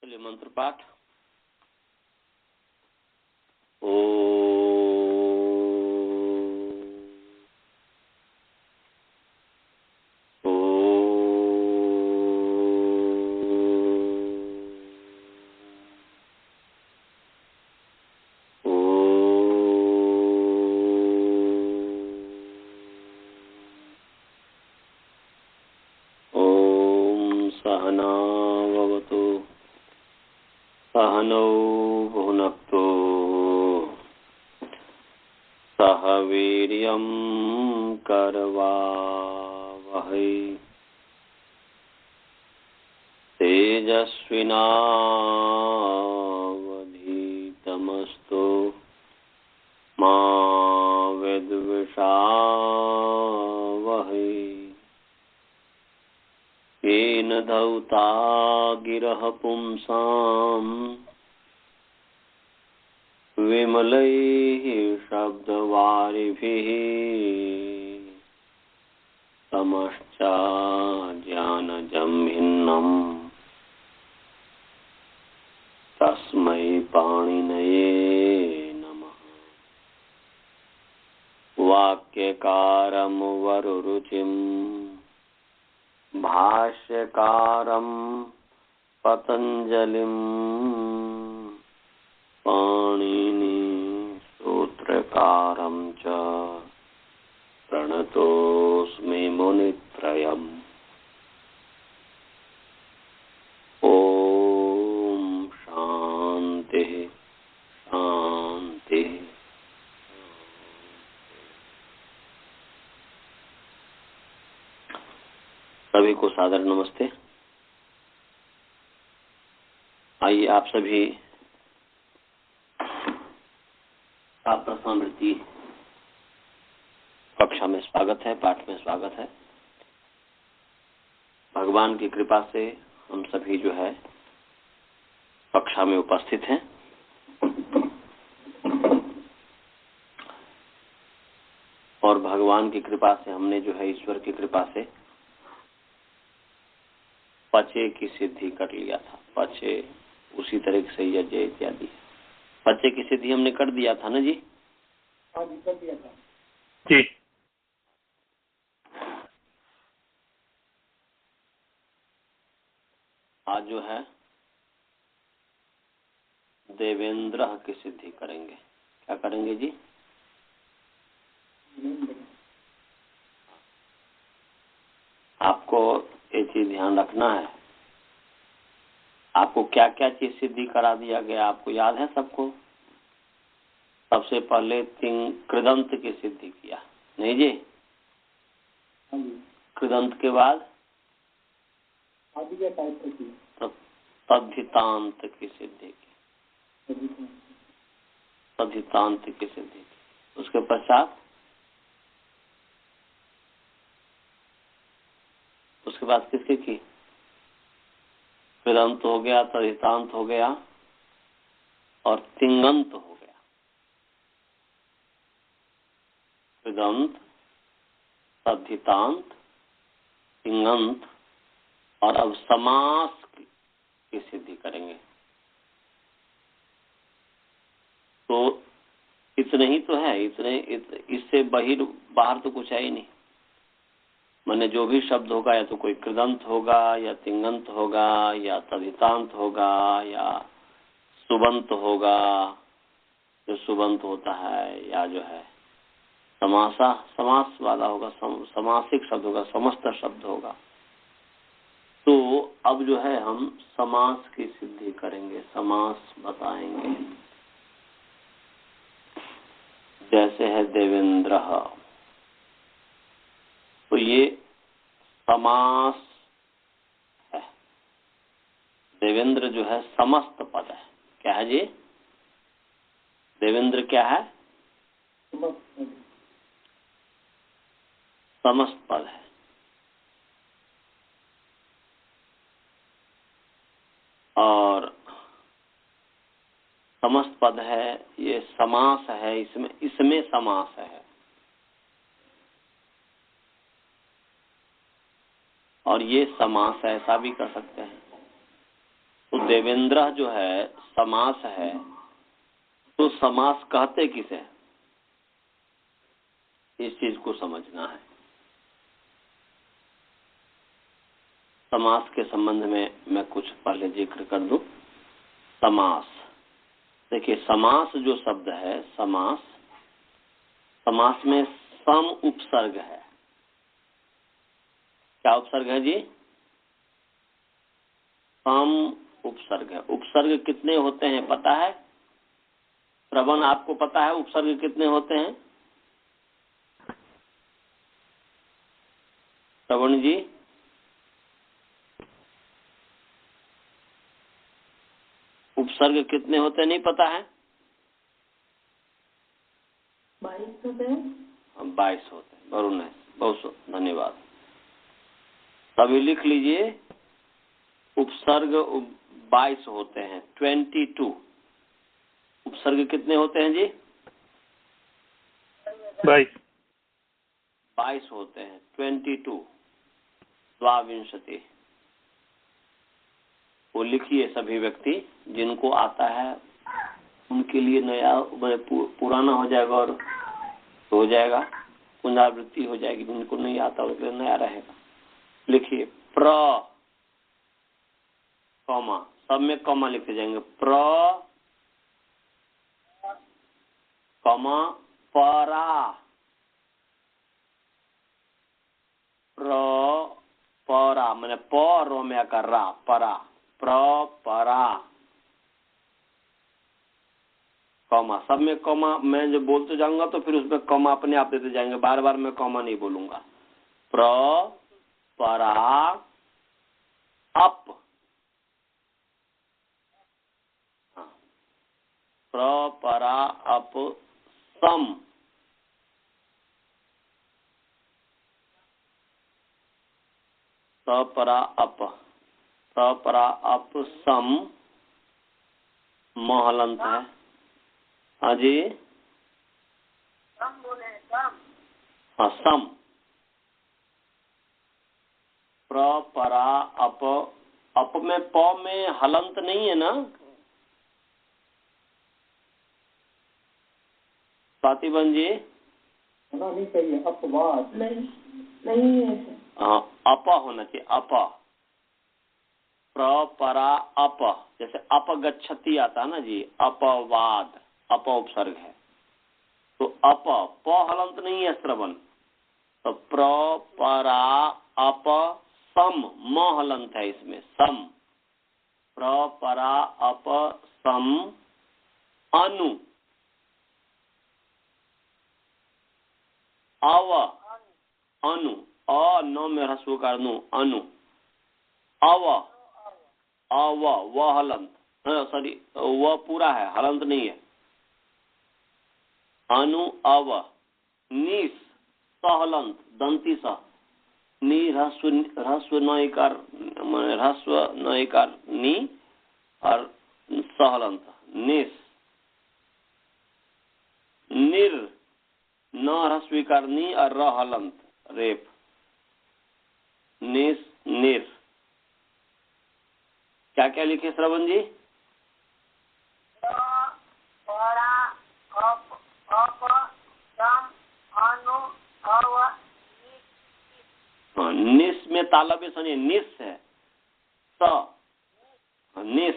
बोलिए मंत्र पाठ। ओ सहनावतु सहनौ भुनक्तु सह वीर्यं करवावहै तेजस्विनावधीतमस्तु मा विद्विषावहै। येन धौता गिरः पुंसाम् विमलैः शब्दवारिभिः समश्चाज्ञानजं भिन्नम् तस्मै पाणिनये नमः। वाक्यकारं वरुरुचिं भाष्यकारं पतञ्जलिं पाणिनि सूत्रकारं च प्रणतोऽस्मि मुनित्रयम्। ॐ शान्तिः शान्तिः। सभी को सादर नमस्ते। आइए आप सभी का प्रथमावृत्ति कक्षा में स्वागत है, पाठ में स्वागत है। भगवान की कृपा से हम सभी जो है कक्षा में उपस्थित हैं। और भगवान की कृपा से हमने जो है ईश्वर की कृपा से पचे की सिद्धि कर लिया था। पचे उसी तरह से यज्ञ इत्यादि पचे की सिद्धि हमने कर दिया था ना जी? हाँ जी, कर दिया था जी। आज जो है देवेंद्र की सिद्धि करेंगे। क्या करेंगे जी? आपको ये चीज ध्यान रखना है। आपको क्या क्या चीज सिद्धि करा दिया गया आपको याद है सबको? सबसे पहले कृदंत की सिद्धि किया, नहीं जी? कृदंत के बाद तद्धितांत की सिद्धि की। तद्धितांत की सिद्धि की। उसके पश्चात उसके बाद किसके की? कृदंत हो गया, तद्धितांत हो गया और तिंगंत हो गया। कृदंत, तद्धितांत, तिंगंत और अब समास की सिद्धि करेंगे। तो इतने ही तो है, इससे बाहर तो कुछ है ही नहीं। माने जो भी शब्द होगा या तो कोई कृदंत होगा या तिंगंत होगा या तद्धितांत होगा या सुबंत होगा, जो सुबंत होता है, या जो है समास वाला होगा, समासिक शब्द होगा, समस्त शब्द होगा। तो अब जो है हम समास की सिद्धि करेंगे, समास बताएंगे। जैसे है देवेंद्र, तो ये समास है। देवेंद्र जो है समस्त पद है। क्या है जी? देवेंद्र क्या है? समस्त पद है। और समस्त पद है, ये समास है, इसमें समास है। और ये समास ऐसा भी कर सकते हैं। तो देवेंद्र जो है समास है, तो समास कहते किसे? इस चीज को समझना है। समास के संबंध में मैं कुछ पहले जिक्र कर दूं। समास, देखिए समास जो शब्द है, समास में सम उपसर्ग है। क्या उपसर्ग है जी? सम उपसर्ग है। उपसर्ग कितने होते हैं पता है? श्रवण, आपको पता है उपसर्ग कितने होते हैं? श्रवण जी, उपसर्ग कितने होते हैं नहीं पता है? 22 होते हैं। 22 होते हैं। वरुण है, बहुत धन्यवाद। सभी लिख लीजिए, उपसर्ग 22 होते हैं। 22 उपसर्ग कितने होते हैं जी? 22 होते हैं। 22 द्वाविंशति। वो लिखिए सभी व्यक्ति, जिनको आता है उनके लिए नया पुराना हो जाएगा और हो जाएगा, पुनरावृत्ति हो जाएगी। जिनको नहीं आता उसके लिए नया रहेगा। लिखिए प्र, कॉमा, सब में कॉमा लिखते जाएंगे। प्र, कॉमा, परा, प्र, परा, मैंने प रो में कर रा, परा, प्र, परा, कॉमा। सब में कॉमा, मैं जब बोलते जाऊंगा तो फिर उसमें कॉमा अपने आप देते जाएंगे, बार बार मैं कॉमा नहीं बोलूंगा। प्र, परा, अप, प्र, परा, अप, सम, प्र, परा, अप, प्र, परा, अप, सम, महलंत है। हाँ जी, सम बोले, सम। हाँ सम, प्र, परा, अप। अप में प में हलंत नहीं है ना स्वातिबन जी? होना नहीं चाहिए, अपवाद नहीं है। हाँ, अप होना चाहिए, अप। प्र, परा, अप, जैसे अपगच्छति आता है ना जी, अपवाद, अप उपसर्ग है। तो अप, प हलंत नहीं है श्रवण, तो प्र, परा, अप, सम, म हलंत है इसमें, सम, प्र, परा, अप, सम, अनु, अव, अनु, अ न में ह्रस्व कर नु, अनु, अव, अव, व हलंत, सॉरी व पूरा है, हलंत नहीं है। अनु, अव, निस, सहलंत, दंती स, नी ह्रस्व नकार, ह्रस्व नकार नी और सहलंत, निस, निर, न ह्रस्वीकार नी और र हलंत, रेप, निस, निर। क्या क्या लिखे श्रवण जी? निस में तालव्य सुनिए, निस है, स, निस,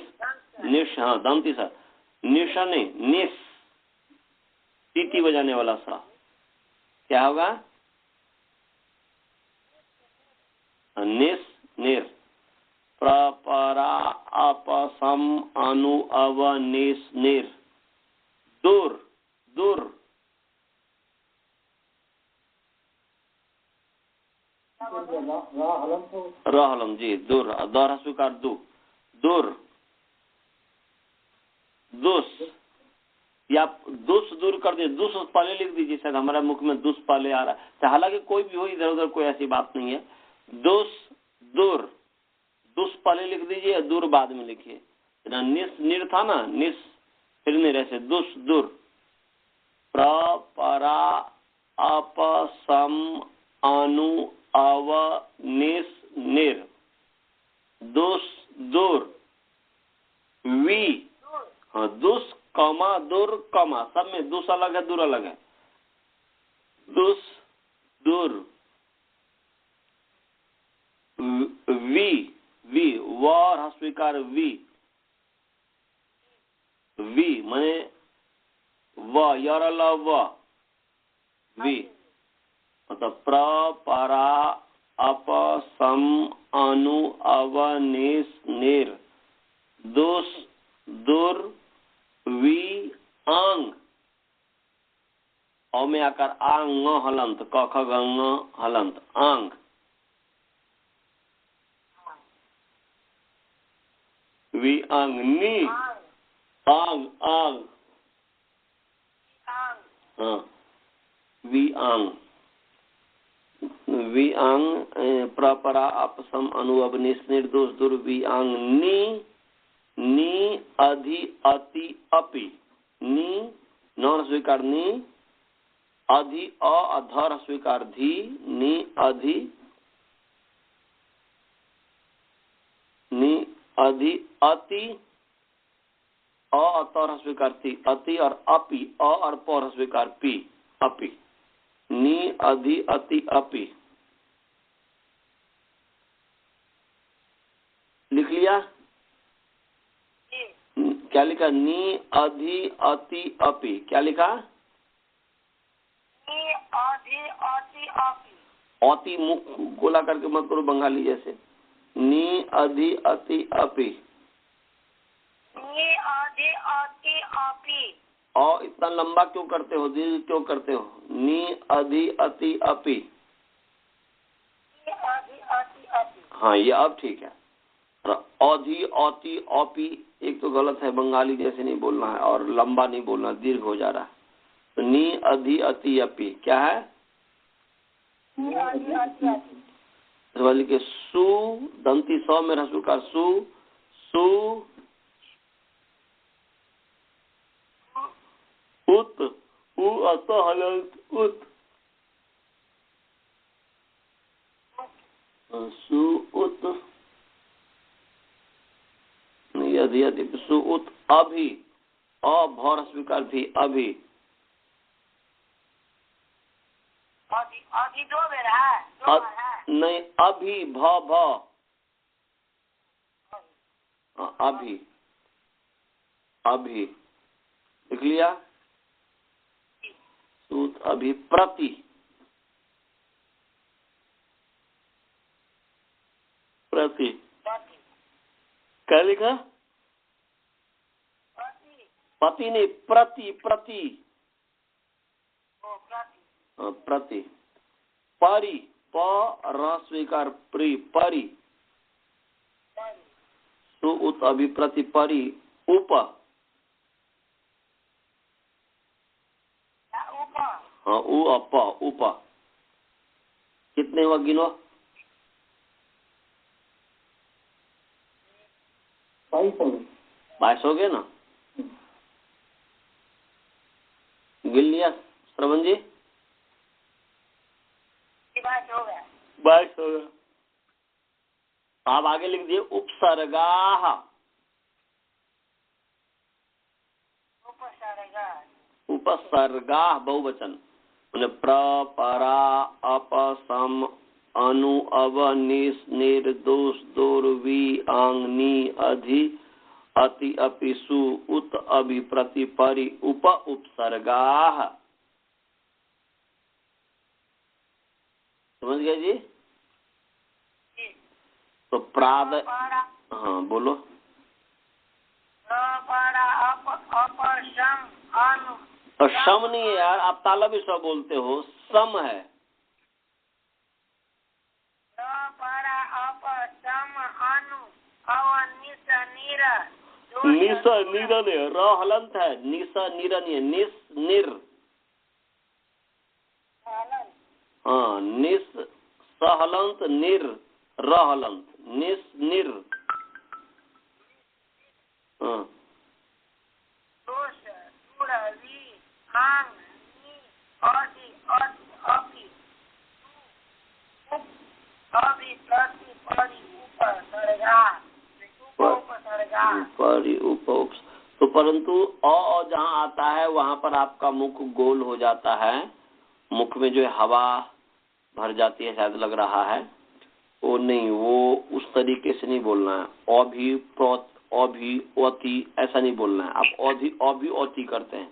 निश, हाँ दंती सा, निश नहीं, निस, सीटी बजाने वाला सा, क्या होगा? निस, निर, प्र, परा, अप, सम, अनु, अव, निस, निर, दूर, दूर, रहलम जी, दूर, दौरा स्वीकार, दू, दूर, दुस, या दुस दूर कर दीजिए, दुस पहले लिख दीजिए, शायद हमारा मुख में दुस पहले आ रहा है, हालांकि कोई भी हो, इधर उधर कोई ऐसी बात नहीं है। दुस, दूर, दुस पहले लिख दीजिए, दूर बाद में लिखिए। निस, निर था ना, निस फिर नहीं ऐसे, दुस, दूर, प्र, परा, अप, सम, अनु, अव, निस, निर, दुस, दूर, कौमा दुर कौमा, सब में दुस अलग है, दुर अलग है। दुस दुर, वी वी, व और हस्वीकार वी, वी माने व, यरल व, वी मतलब प्र परा अप सम अनु अव निस निर, दुस दुर वी आंग, औ में आकर आंग हलंत, क ख ग ng हलंत, आंग। वी आंग नी, आंग आंग, हाँ वी आंग, वी आंग प्रपरा अपसम अनुअब निर्दोष दुर वी आंग नी, नी अधि अति अपि, नी नॉन स्वीकार नी, अधि अधर स्वीकार धी, नी अधि, नी अधि अति, अतर स्वीकार थी, अति और अपि, अ और पर स्वीकार पी, अपि, नी अधि अति अपि। लिख लिया? क्या लिखा? नी अधि अति अपि। क्या लिखा? नी अधि अति अपि। अति मुख गोला करके मत करो बंगाली जैसे। नी अधि अति अपि, नी अधि अति अपि। और इतना लंबा क्यों करते हो, दीर्घ क्यों करते हो? नी अधि अति अपि, नी अधि अति अपि। हाँ ये अब ठीक है। अधि अति अपि एक तो गलत है, बंगाली जैसे नहीं बोलना है और लंबा नहीं बोलना, दीर्घ हो जा रहा है। तो नी अधि अति अपि क्या है? नी अधि अति अपि। समझ के सु दंती सौ में रसूकार सु, सु उत, उ अत हलंत उत, सु उत, यदि यदि सु उत अभी, अभर स्वीकार भी अभी, अधि दो बेर है, दो बार है। नहीं अभी भ अभी, अभी लिख लिया? सूत अभी प्रति, प्रति क्या लिखा? पति नहीं, प्रति प्रति, प्रति। परि, प र स्वीकार प्री, परि, सु उत अभी प्रति परि, उप, हाँ उ अप, उप। कितने हुआ गिनो? 22 हो गए ना? गिन लिया श्रवण जी? 22 हो गया। 22 हो गया। आप आगे लिख दिए उपसर्गाः, उपसर्गाः बहुवचन, प्र परा अप सम अनु अव निस निर दोष दोर वी आंग नी अधि अति अपि सु उत अभि प्रति परि उप उपसर्गाः। समझ गए जी? तो प्राद, हाँ बोलो। सम नहीं है यार, आप ताला भी सब बोलते हो, सम है। निस निर ने र हलंत है, निस निर नहीं है, निस निर, हाँ निस सहलंत निर र हलंत, निस निर, हाँ परि उप, तो परंतु अ जहाँ आता है वहां पर आपका मुख गोल हो जाता है, मुख में जो है हवा भर जाती है, शायद लग रहा है। वो नहीं, वो उस तरीके से नहीं बोलना है। अभी अभी अति ऐसा नहीं बोलना है। आप अभी अति करते हैं,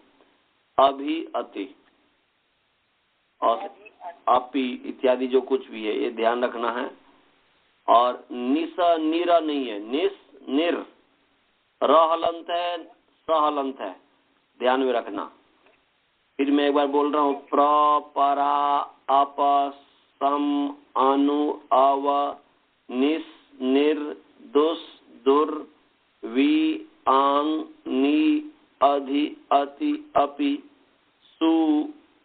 अभी अति और अपी इत्यादि जो कुछ भी है ये ध्यान रखना है। और निस निर नहीं है, निस निर, र हलंत है, स हलंत है, ध्यान में रखना। फिर मैं एक बार बोल रहा हूँ, प्र परा अप सम अनु अव निस निर दुस दुर वी आंग नी अधि अति अपि सु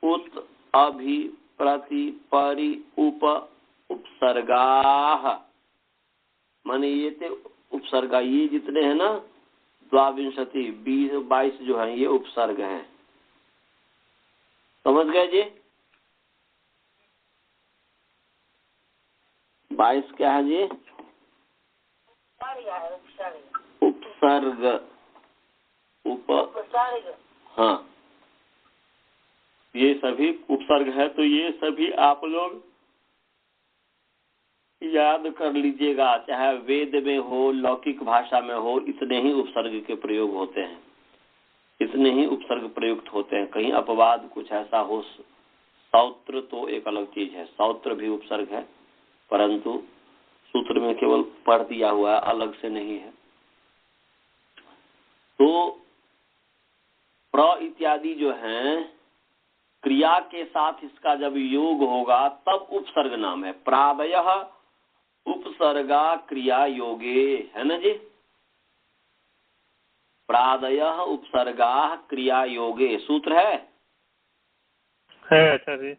उत अभि प्रति परि उप उपसर्गाः। माने ये थे उपसर्गा, ये जितने हैं ना 22 22 जो है ये उपसर्ग हैं। समझ गए जी? 22 क्या है जी? उपसर्ग। उपसर्ग, हाँ, ये सभी उपसर्ग है। तो ये सभी आप लोग याद कर लीजिएगा, चाहे वेद में हो, लौकिक भाषा में हो, इतने ही उपसर्ग के प्रयोग होते हैं, इतने ही उपसर्ग प्रयुक्त होते हैं। कहीं अपवाद कुछ ऐसा हो, सौत्र तो एक अलग चीज है, सौत्र भी उपसर्ग है, परंतु सूत्र में केवल पढ़ दिया हुआ है, अलग से नहीं है। तो प्र इत्यादि जो हैं, क्रिया के साथ इसका जब योग होगा तब उपसर्ग नाम है। प्रादयः उपसर्गा क्रिया योगे, है ना जी? प्रादयः उपसर्गा क्रिया योगे सूत्र है। अच्छा जी।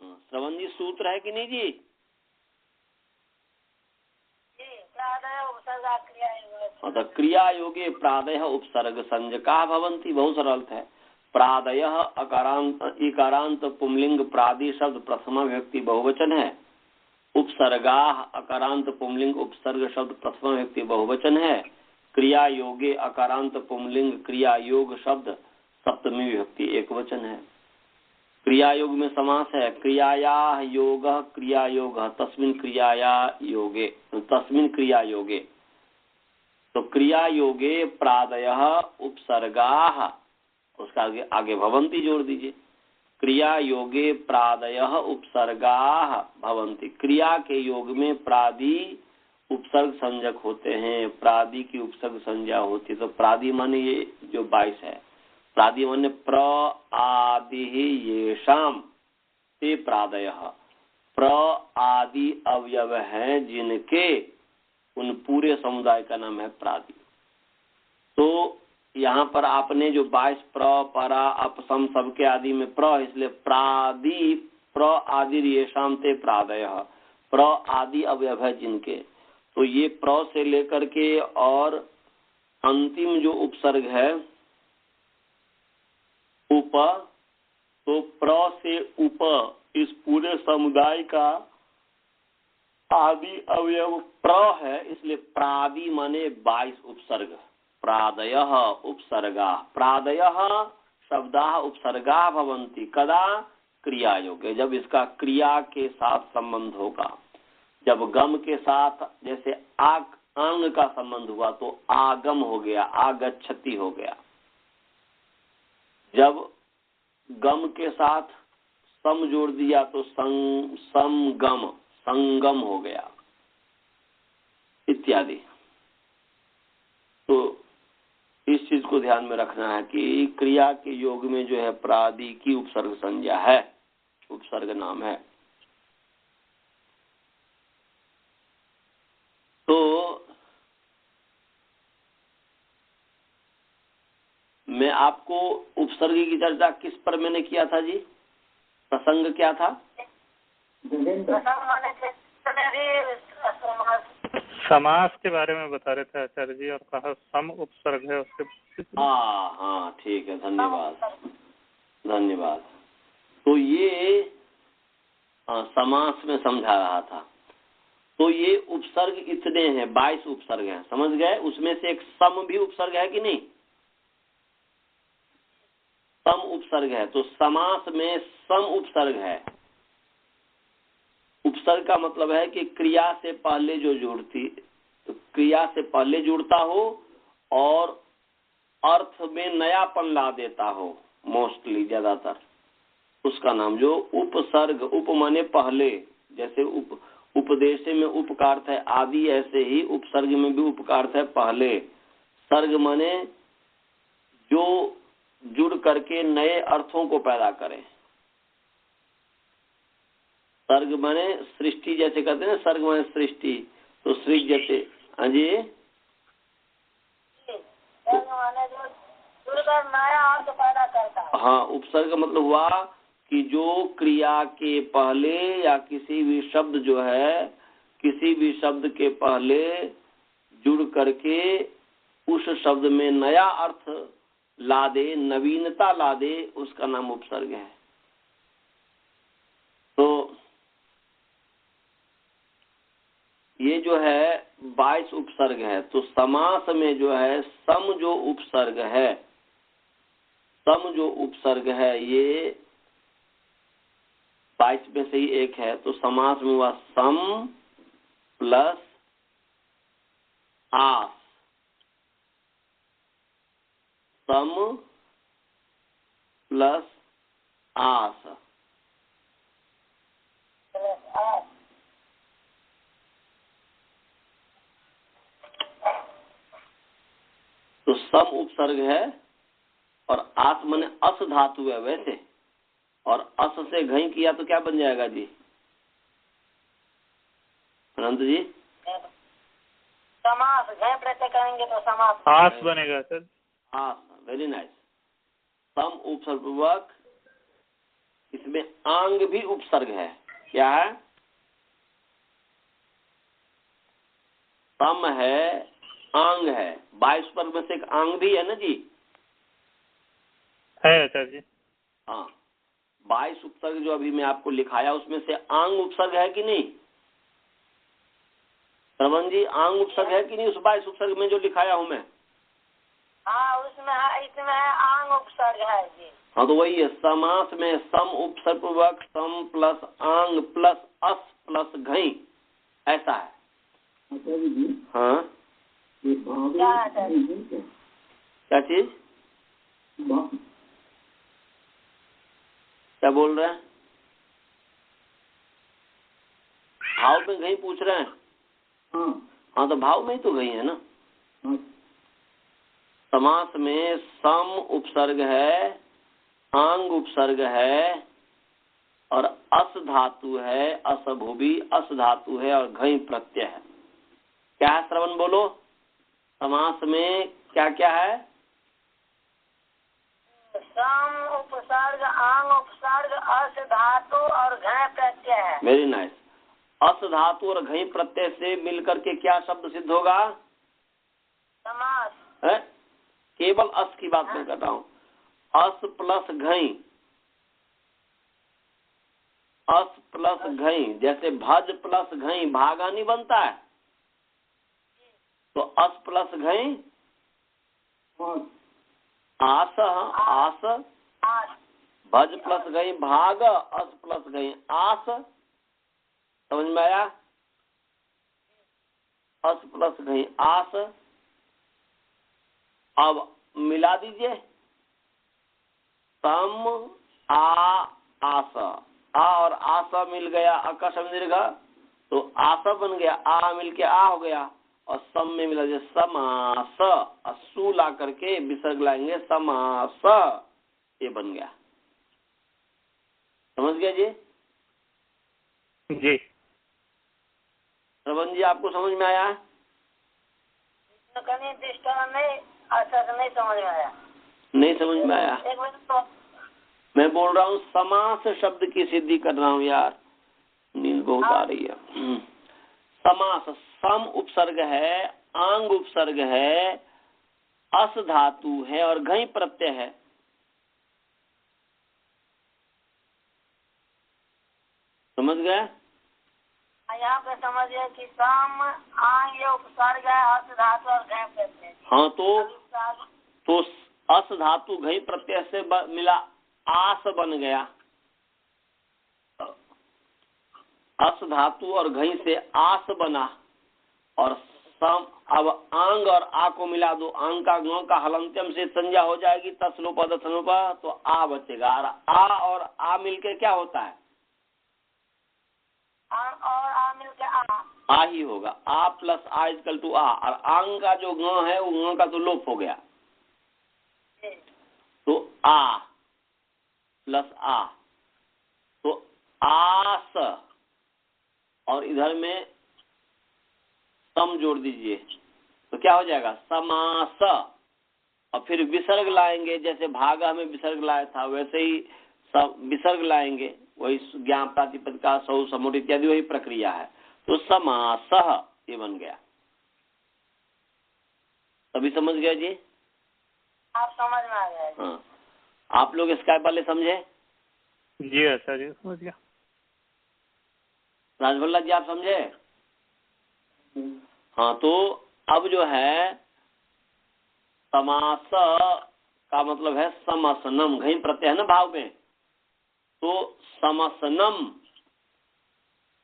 श्रवण जी सूत्र है कि नहीं जी? तो क्रिया योगे प्रादयः उपसर्ग संज्ञका भवन्ति, बहुत सरल है। प्रादयः अकारांत इकारांत पुंलिंग प्रादि शब्द प्रथमा व्यक्ति बहुवचन है। उपसर्गा अकारांत पुंलिंग उपसर्ग शब्द प्रथमा व्यक्ति बहुवचन है। क्रिया योगे अकारांत पुंलिंग क्रिया योग शब्द सप्तमी विभक्ति एकवचन है। क्रिया योग में समास है, क्रियाया योग क्रिया योग तस्मिन क्रियाया योगे, तस्मिन क्रिया योगे। तो क्रिया योगे प्रादयः उपसर्गाः, उसका आगे भवन्ति जोड़ दीजिए। क्रिया योगे प्रादयः उपसर्गाः भवन्ति, क्रिया के योग में प्रादि उपसर्ग संज्ञक होते हैं, प्रादि की उपसर्ग संज्ञा होती है। तो प्रादि माने ये जो 22 है, प्रादि माने प्र आदि येषाम ते प्रादयः, प्र आदि अवयव हैं जिनके, उन पूरे समुदाय का नाम है प्रादि। तो यहाँ पर आपने जो 22 प्र परा अपसम सबके आदि में प्र, इसलिए प्रादि प्र आदि येषाम ते प्रादयः, प्र आदि अवयव है जिनके। तो ये प्र से लेकर के और अंतिम जो उपसर्ग है उप, तो प्र से उप इस पूरे समुदाय का आदि अवयव प्र है, इसलिए प्रादि माने 22 उपसर्ग। प्रादयः उपसर्गा, प्रादयः शब्दाः उपसर्गा भवन्ति कदा क्रिया योगे, जब इसका क्रिया के साथ संबंध होगा। जब गम के साथ जैसे आंग का संबंध हुआ तो आगम हो गया, आगच्छति हो गया। जब गम के साथ सम जोड़ दिया तो समगम, संगम हो गया इत्यादि। तो इस चीज को ध्यान में रखना है कि क्रिया के योग में जो है प्रादि की उपसर्ग संज्ञा है, उपसर्ग नाम है। तो मैं आपको उपसर्ग की चर्चा किस पर मैंने किया था जी? प्रसंग क्या था? समास के बारे में बता रहे थे आचार्य जी, और कहा सम उपसर्ग है उसके। हाँ ठीक है, धन्यवाद धन्यवाद। तो ये समास में समझा रहा था। तो ये उपसर्ग इतने हैं, 22 उपसर्ग हैं, समझ गए। उसमें से एक सम भी उपसर्ग है कि नहीं, सम उपसर्ग है। तो समास में सम उपसर्ग है। उपसर्ग का मतलब है कि क्रिया से पहले जो जुड़ती, क्रिया से पहले जुड़ता हो और अर्थ में नयापन ला देता हो, मोस्टली ज्यादातर, उसका नाम जो उपसर्ग। उप माने पहले, जैसे उपदेश में उप का अर्थ है आदि, ऐसे ही उपसर्ग में भी उप का अर्थ है पहले। सर्ग माने जो जुड़ करके नए अर्थों को पैदा करे। सर्ग माने सृष्टि, जैसे कहते हैं ना, सर्ग माने सृष्टि, तो सृष्टि जैसे। हाँ जी, नया अर्थ पैदा करता है। हाँ, उपसर्ग का मतलब हुआ कि जो क्रिया के पहले या किसी भी शब्द जो है, किसी भी शब्द के पहले जुड़ करके उस शब्द में नया अर्थ ला दे, नवीनता ला दे, उसका नाम उपसर्ग है। तो ये जो है 22 उपसर्ग है। तो समास में जो है सम जो उपसर्ग है, सम जो उपसर्ग है ये 22 में से ही एक है। तो समास में हुआ सम प्लस आस, सम प्लस आस। तो सम उपसर्ग है और आस माने अस धातु है वैसे, और अस से घई किया तो क्या बन जाएगा जी अनंत जी? समास घय प्रत्यय करेंगे तो समास आस बनेगा सर। आस, वेरी नाइस। सम उपसर्ग पूर्वक, इसमें आंग भी उपसर्ग है। क्या है? सम है, आंग है। 22 उपसर्ग में से एक आंग भी है ना जी? है आचार्य जी। हाँ, 22 उपसर्ग जो अभी मैं आपको लिखाया उसमें से आंग उपसर्ग है कि नहीं? श्रवण जी, आंग उपसर्ग है कि नहीं उस 22 उपसर्ग में जो लिखाया हूं मैं? हाँ, उसमें है, इसमें है आंग उपसर्ग है जी। हाँ, तो वही है। समास में सम उपसर्ग पूर्वक सम प्लस आंग प्लस अस प्लस घई, ऐसा है। आचार्य जी, हाँ, ये भावे क्या है सर? क्या चीज? क्या बोल रहे हैं? भाव में घई पूछ रहे हैं? हाँ, तो भाव में ही तो घई है ना। समास में सम उपसर्ग है, आंग उपसर्ग है और अस धातु है, असभुवी अस धातु है और घई प्रत्यय है। क्या है श्रवण बोलो? समास में क्या क्या है? सम उपसर्ग, आंग उपसर्ग, अस धातु और घय प्रत्यय है। Very nice. अस धातु और घई प्रत्यय से मिलकर के क्या शब्द सिद्ध होगा? समास है? केवल अस की बात मैं कर रहा हूँ। अस प्लस घई, अस प्लस घई, जैसे भज प्लस घई भागा नहीं बनता है, तो अस प्लस घई आस, आस। भज प्लस घई भाग, अस प्लस घई आस। समझ में आया? अस प्लस घई आस। अब मिला दीजिए, सम आ आस, आ और आसा मिल गया, अका शब्द दीर्घ, तो आसा बन गया, आ मिलके आ हो गया, और सम में मिला जाए समास, असू ला करके विसर्ग लाएंगे समास, ये बन गया। समझ गया जी? जी। श्रवण जी, आपको समझ में आया? कहीं दृष्टांत नहीं, अच्छा नहीं समझ में आया। नहीं समझ में आया? एक मिनट तो मैं बोल रहा हूँ समास शब्द की सिद्धि कर रहा हूँ यार, नींद बहुत आ रही है। समास, सम उपसर्ग है, आंग उपसर्ग है, अस धातु है और घई प्रत्यय है। समझ गए? यहाँ पे समझिए कि सम आंग ये उपसर्ग है, अर्थ धातु और घय प्रत्यय। हाँ, तो अस धातु घई प्रत्यय से मिला आस बन गया। अस धातु और घई से आस बना, और सम अब आंग और आ को मिला दो, आंग का गौ का हलंत्यम से संज्ञा हो जाएगी तस्लोपा दथनोपा, तो आ बचेगा। और आ मिलके क्या होता है? और आ मिलके आ ही होगा। आ प्लस आ इक्वल टू आ, और आंग का जो ग है वो ग का तो लोप हो गया, तो आ प्लस आ, तो आस, और इधर में सम जोड़ दीजिए तो क्या हो जाएगा? समास। और फिर विसर्ग लाएंगे, जैसे भागा में विसर्ग लाया था वैसे ही सब विसर्ग लाएंगे, वही ज्ञान प्रातिपद का सौ समूढ़ इत्यादि वही प्रक्रिया है। तो समास ये बन गया। अभी समझ गए जी? आप समझ में आ गए? हाँ, आप लोग स्काइप वाले समझे? जी अच्छा जी, समझ गया। राजभल्ला जी आप समझे? हाँ, तो अब जो है समास का मतलब है समसनम, घई प्रत्यय है ना भाव में, तो समसनम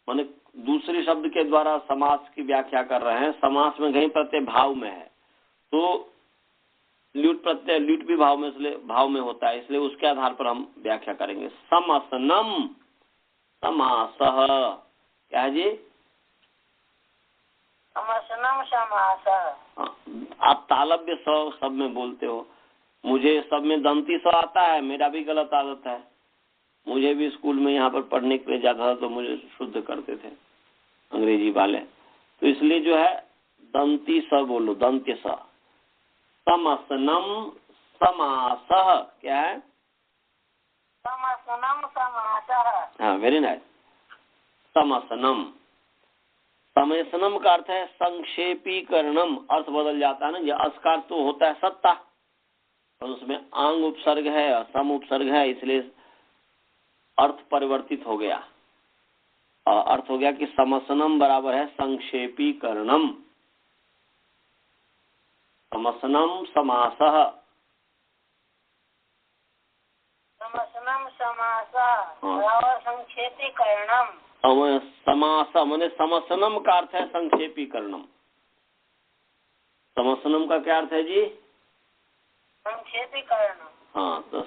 माने दूसरे शब्द के द्वारा समास की व्याख्या कर रहे हैं। समास में घई प्रत्यय भाव में है, तो ल्यूट प्रत्यय ल्यूट भी भाव में, इसलिए भाव में होता है, इसलिए उसके आधार पर हम व्याख्या करेंगे। समसनम समासः, क्या है जी? समसनम समासः। आप तालव्य स सब में बोलते हो, मुझे सब में दंती स आता है, मेरा भी गलत आदत है। मुझे भी स्कूल में यहाँ पर पढ़ने के लिए जाता था तो मुझे शुद्ध करते थे अंग्रेजी वाले, तो इसलिए जो है दंती स बोलो, दंत्य स। समसनम समासः क्या है? समसनम समासः। हाँ, वेरी नाइस। समसनम, समयसनम का अर्थ है संक्षेपीकरणम, अर्थ बदल जाता है ना। ये अस्कार तो होता है सत्ता, और उसमें आंग उपसर्ग है और सम उपसर्ग है, इसलिए अर्थ परिवर्तित हो गया। अर्थ हो गया कि समसनम बराबर है संक्षेपीकरणम। समसनम समासः, समसनम समासः बराबर संक्षेपीकरणम। समास माने समसनम का अर्थ है संक्षेपीकरणम। समसनम का क्या अर्थ है जी? संक्षेपीकरणम। हाँ, तो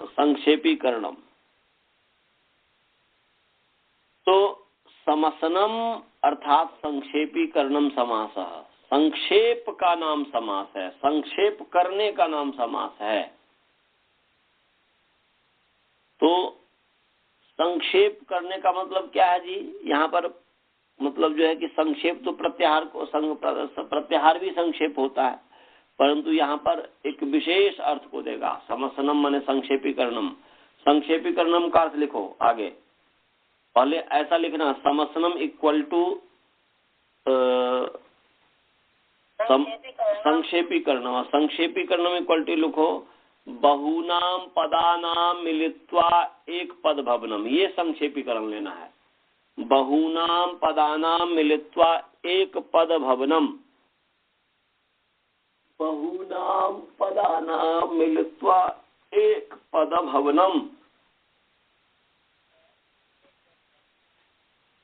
संक्षेपीकरणम। तो समसनम अर्थात संक्षेपीकरणम समासः, संक्षेप का नाम समास है, संक्षेप करने का नाम समास है। तो संक्षेप करने का मतलब क्या है जी? यहाँ पर मतलब जो है कि संक्षेप तो प्रत्याहार को प्रत्याहार भी संक्षेप होता है, परंतु यहाँ पर एक विशेष अर्थ को देगा। समसनम माने संक्षेपीकरणम। संक्षेपीकरणम का अर्थ लिखो आगे, पहले ऐसा लिखना, समसनम इक्वल टू संक्षेपीकरणम। संक्षेपीकरणम इक्वल टू लिखो बहूनाम पदानाम मिलित्वा एक पद भवनम, ये संक्षेपीकरण लेना है। बहूनाम पदानाम मिलित्वा एक पद भवनम, बहूनाम पदानाम मिलित्वा एक पद भवनम।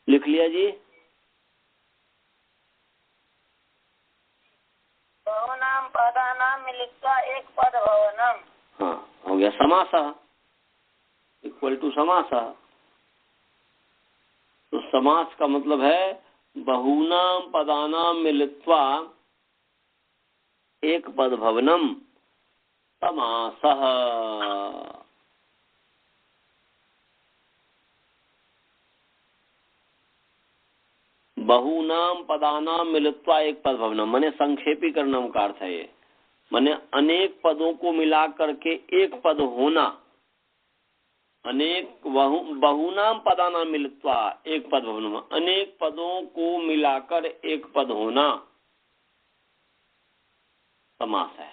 लिख लिया जी? बहुनाम पदानाम मिलित्वा एक पद भवनम। हाँ, हो गया समासः इक्वल टू समासः। तो समास का मतलब है बहूनाम पदानाम मिलित्वा एक पद भवनम समासः। बहूनाम पदानाम मिलित्वा एक पद भवनम माने संक्षेपीकरणम का अर्थ है ये, माने अनेक पदों को मिला करके एक पद होना। अनेक बहूनाम पदानाम मिलित्वा एक पद भवनम, अनेक पदों को मिलाकर एक पद होना समास है।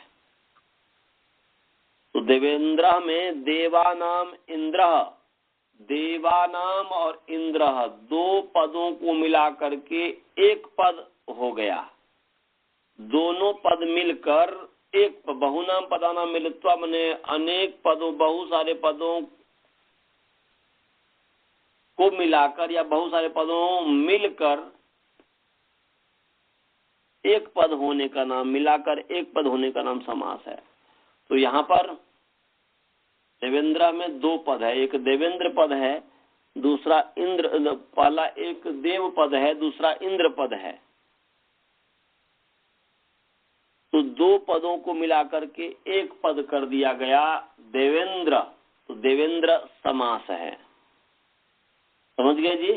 तो देवेंद्र में देवानाम इंद्र, देवानाम और इंद्र, दो पदों को मिला करके एक पद हो गया। दोनों पद मिलकर एक बहुनाम पदानाम मिलित्वा मने अनेक पदों, बहुत सारे पदों को मिलाकर या बहुत सारे पदों मिलकर एक पद होने का नाम, मिलाकर एक पद होने का नाम समास है। तो यहाँ पर देवेंद्र में दो पद है, एक देवेंद्र पद है, दूसरा इंद्र, पहला एक देव पद है, दूसरा इंद्र पद है। तो दो पदों को मिलाकर के एक पद कर दिया गया देवेंद्र, तो देवेंद्र समास है। समझ गए जी?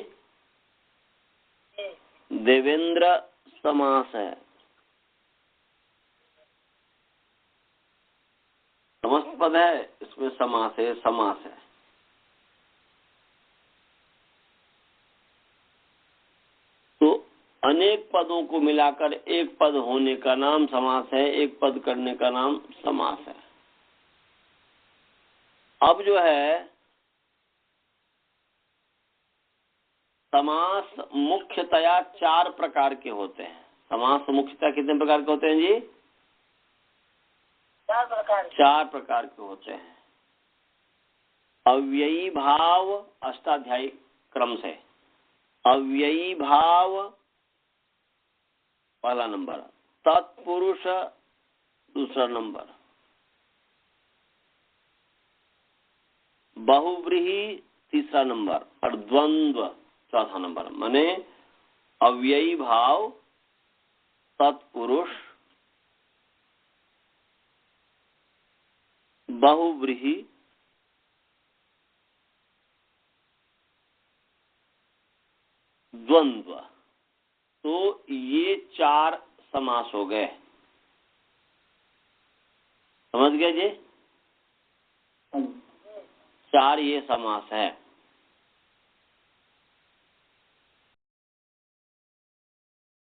देवेंद्र समास है। समस्त पद है, इसमें समास है, समास है। तो अनेक पदों को मिलाकर एक पद होने का नाम समास है, एक पद करने का नाम समास है। अब जो है समास मुख्यतया चार प्रकार के होते हैं। समास मुख्यतः कितने प्रकार के होते हैं जी? चार प्रकार के होते हैं। अव्ययी भाव अष्टाध्यायी क्रम से। अव्ययी भाव पहला नंबर, तत्पुरुष दूसरा नंबर, बहुव्रीहि तीसरा नंबर और द्वंद्व चौथा नंबर। माने अव्ययी भाव, तत्पुरुष, बहुव्रीहि, द्वंद्व। तो ये चार समास हो गए। समझ गए जी? चार ये समास है।